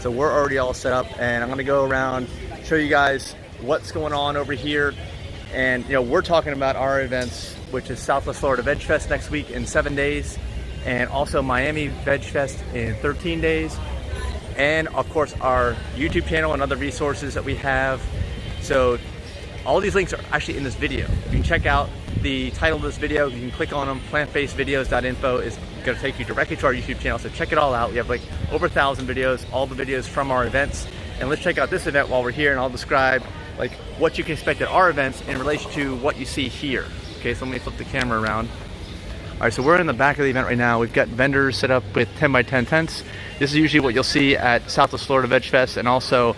So we're already all set up, and I'm gonna go around, show you guys what's going on over here. And we're talking about our events, which is Southwest Florida Veg Fest next week in 7 days, and also Miami Veg Fest in 13 days. And of course our YouTube channel and other resources that we have. So all these links are actually in this video. You can check out the title of this video, you can click on them. Plantbasedvideos.info is going to take you directly to our YouTube channel, so check it all out. We have like over 1,000 videos, all the videos from our events. And let's check out this event while we're here, and I'll describe like what you can expect at our events in relation to what you see here. Okay, so let me flip the camera around. All right, so we're in the back of the event right now. We've got vendors set up with 10 by 10 tents. This is usually what you'll see at Southwest Florida Veg Fest and also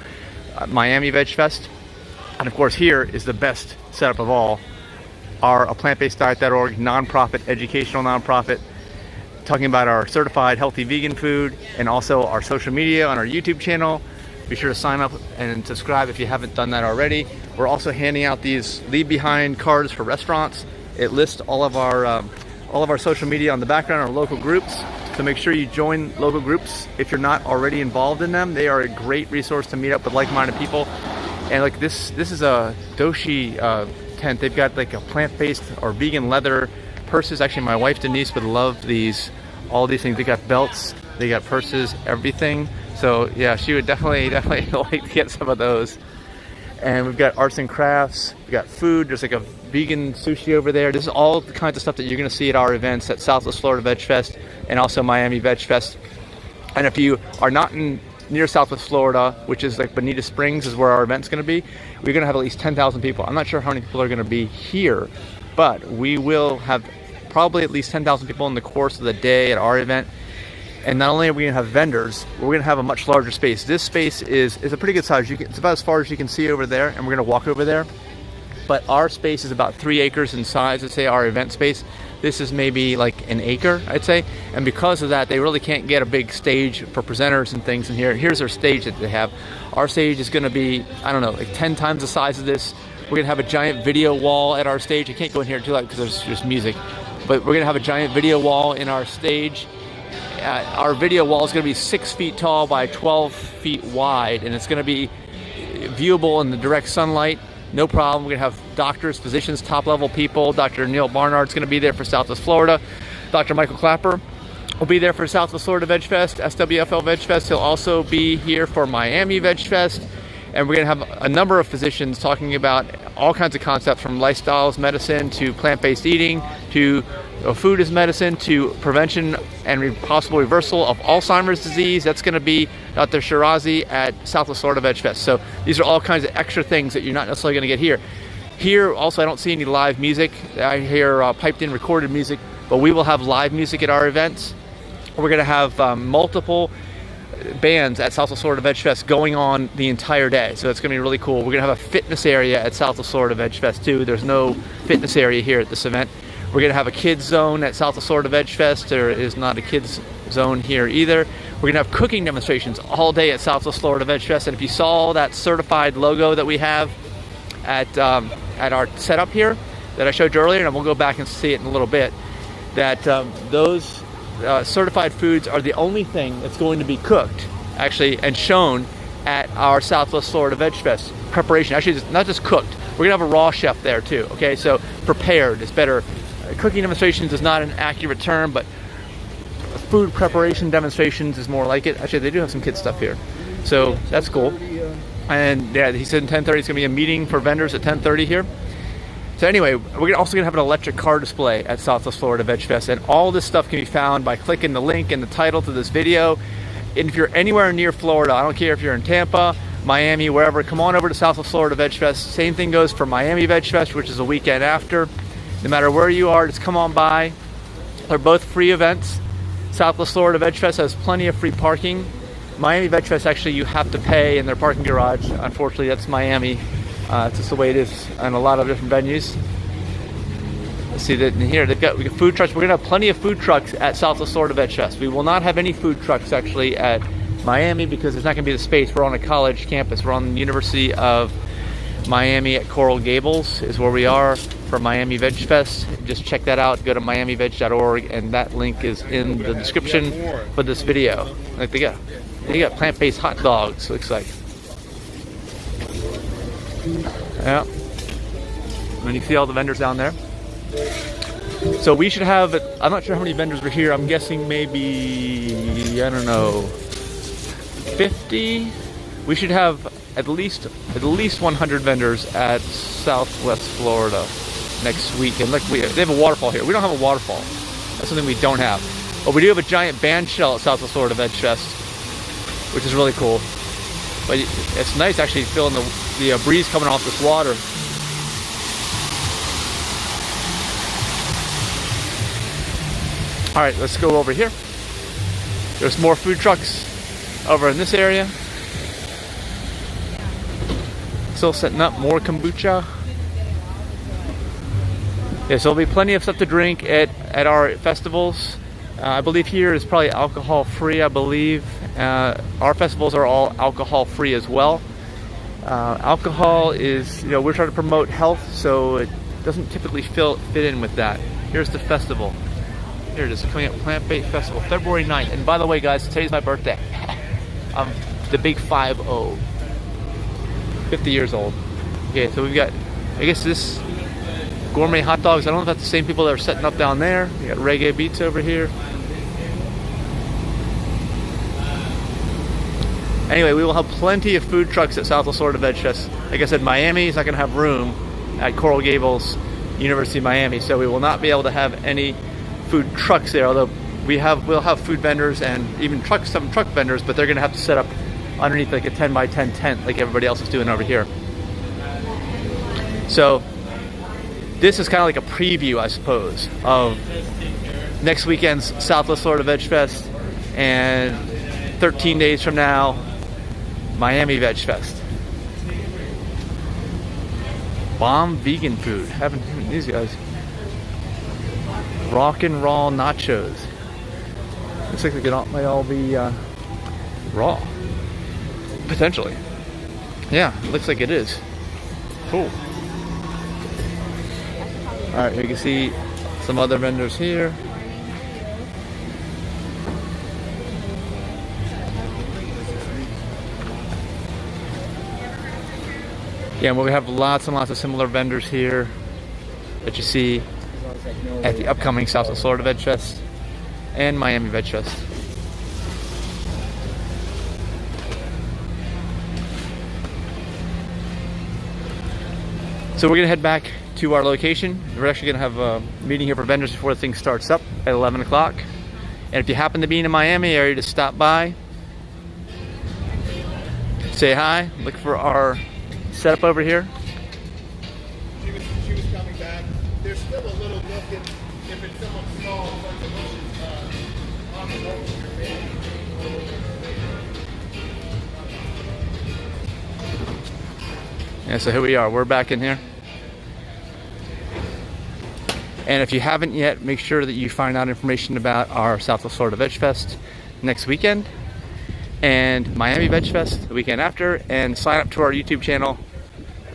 Miami Veg Fest. And of course here is the best setup of all, our plantbaseddiet.org nonprofit, educational nonprofit, talking about our certified healthy vegan food and also our social media on our YouTube channel. Be sure to sign up and subscribe if you haven't done that already. We're also handing out these leave behind cards for restaurants. It lists all of our social media on the background, our local groups. So make sure you join local groups if you're not already involved in them. They are a great resource to meet up with like-minded people. And like this is a Doshi tent. They've got like a plant-based or vegan leather purses. Actually, my wife Denise would love these, all these things. They got belts, they got purses, everything. So yeah, she would definitely like to get some of those. And we've got arts and crafts, we got food, there's like a vegan sushi over there. This is all the kinds of stuff that you're gonna see at our events at Southwest Florida Veg Fest and also Miami Veg Fest. And if you are not near Southwest Florida, which is like Bonita Springs is where our event's gonna be, we're gonna have at least 10,000 people. I'm not sure how many people are gonna be here, but we will have probably at least 10,000 people in the course of the day at our event. And not only are we gonna have vendors, we're gonna have a much larger space. This space is a pretty good size. It's about as far as you can see over there, and we're gonna walk over there. But our space is about 3 acres in size. Let's say our event space. This is maybe like an acre, I'd say. And because of that, they really can't get a big stage for presenters and things in here. Here's our stage that they have. Our stage is gonna be, I don't know, like 10 times the size of this. We're gonna have a giant video wall at our stage. I can't go in here too loud because there's just music. But we're gonna have a giant video wall in our stage. Our video wall is going to be 6 feet tall by 12 feet wide, and it's going to be viewable in the direct sunlight. No problem. We're going to have doctors, physicians, top-level people. Dr. Neil Barnard's going to be there for Southwest Florida. Dr. Michael Clapper will be there for Southwest Florida Veg Fest, SWFL Veg Fest. He'll also be here for Miami Veg Fest. And we're going to have a number of physicians talking about all kinds of concepts, from lifestyles, medicine, to plant-based eating, to food as medicine, to prevention and possible reversal of Alzheimer's disease. That's going to be Dr. Shirazi at Southwest Florida Veg Fest. So these are all kinds of extra things that you're not necessarily going to get here. Here also, I don't see any live music. I hear piped in recorded music, but we will have live music at our events. We're going to have multiple bands at Southwest Florida Veg Fest going on the entire day, so it's going to be really cool. We're going to have a fitness area at Southwest Florida Veg Fest too. There's no fitness area here at this event. We're going to have a kids zone at Southwest Florida Veg Fest. There is not a kids zone here either. We're going to have cooking demonstrations all day at Southwest Florida Veg Fest. And if you saw that certified logo that we have at our setup here that I showed you earlier, and we'll go back and see it in a little bit, that those certified foods are the only thing that's going to be cooked actually and shown at our Southwest Florida Veg Fest preparation. Actually, it's not just cooked. We're gonna have a raw chef there too. Okay, so prepared is better. Cooking demonstrations is not an accurate term, but food preparation demonstrations is more like it. Actually, they do have some kid stuff here, so that's cool. And yeah, he said 10:30 is gonna be a meeting for vendors at 10:30 here. So anyway, we're also gonna have an electric car display at Southwest Florida Veg Fest, and all this stuff can be found by clicking the link in the title to this video. And if you're anywhere near Florida, I don't care if you're in Tampa, Miami, wherever, come on over to Southwest Florida Veg Fest. Same thing goes for Miami Veg Fest, which is a weekend after. No matter where you are, just come on by. They're both free events. Southwest Florida Veg Fest has plenty of free parking. Miami Veg Fest, actually, you have to pay in their parking garage. Unfortunately, that's Miami. It's just the way it is in a lot of different venues. Let's see that in here. We got food trucks. We're gonna have plenty of food trucks at Southwest Florida Veg Fest. We will not have any food trucks actually at Miami because there's not gonna be the space. We're on a college campus. We're on the University of Miami at Coral Gables is where we are for Miami Veg Fest. Just check that out. Go to miamiveg.org, and that link is in the description for this video. Like they go. You got plant-based hot dogs, looks like. Yeah. And you can see all the vendors down there. So we should have, I'm not sure how many vendors are here. I'm guessing maybe, I don't know, 50? We should have at least 100 vendors at Southwest Florida next week. And look, they have a waterfall here. We don't have a waterfall. That's something we don't have. But we do have a giant band shell at Southwest Florida Veg Fest, which is really cool. But it's nice actually feeling the breeze coming off this water. All right, let's go over here. There's more food trucks over in this area. Still setting up more kombucha. Yeah, so there'll be plenty of stuff to drink at our festivals. I believe here is probably alcohol free, I believe. Our festivals are all alcohol free as well. Alcohol is, we're trying to promote health, so it doesn't typically fit in with that. Here's the festival. Here it is, coming up, Plant-Based Festival, February 9th. And by the way, guys, today's my birthday. I'm the big 5-0. 50 years old. Okay, so we've got, I guess this gourmet hot dogs. I don't know if that's the same people that are setting up down there. We got reggae beats over here. Anyway, we will have plenty of food trucks at Southwest Florida Veg Fest. Like I said, Miami is not going to have room at Coral Gables, University of Miami, so we will not be able to have any food trucks there, although we'll have food vendors and even some truck vendors, but they're going to have to set up underneath like a 10 by 10 tent like everybody else is doing over here. So this is kind of like a preview, I suppose, of next weekend's Southwest Florida Veg Fest, and 13 days from now, Miami Veg Fest. Bomb vegan food. Haven't seen these guys. Rock and raw nachos. Looks like they might all be raw. Potentially. Yeah, looks like it is. Cool. Alright, you can see some other vendors here. Yeah, well, we have lots and lots of similar vendors here that you see at the upcoming Southwest Florida Veg Fest and Miami Veg Fest. So we're gonna head back to our location. We're actually gonna have a meeting here for vendors before the thing starts up at 11 o'clock. And if you happen to be in the Miami area, just stop by, say hi, look for our setup over here. She was coming back. There's still a little look if it's someone small, like the bushes on the road. Yeah, so here we are. We're back in here. And if you haven't yet, make sure that you find out information about our Southwest Florida Veg Fest next weekend and Miami Veg Fest the weekend after, and sign up to our YouTube channel.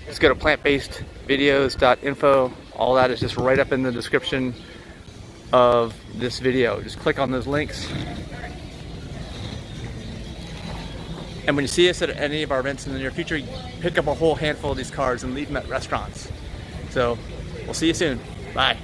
Just go to plantbasedvideos.info. All that is just right up in the description of this video. Just click on those links. And when you see us at any of our events in the near future, pick up a whole handful of these cards and leave them at restaurants. So we'll see you soon. Bye.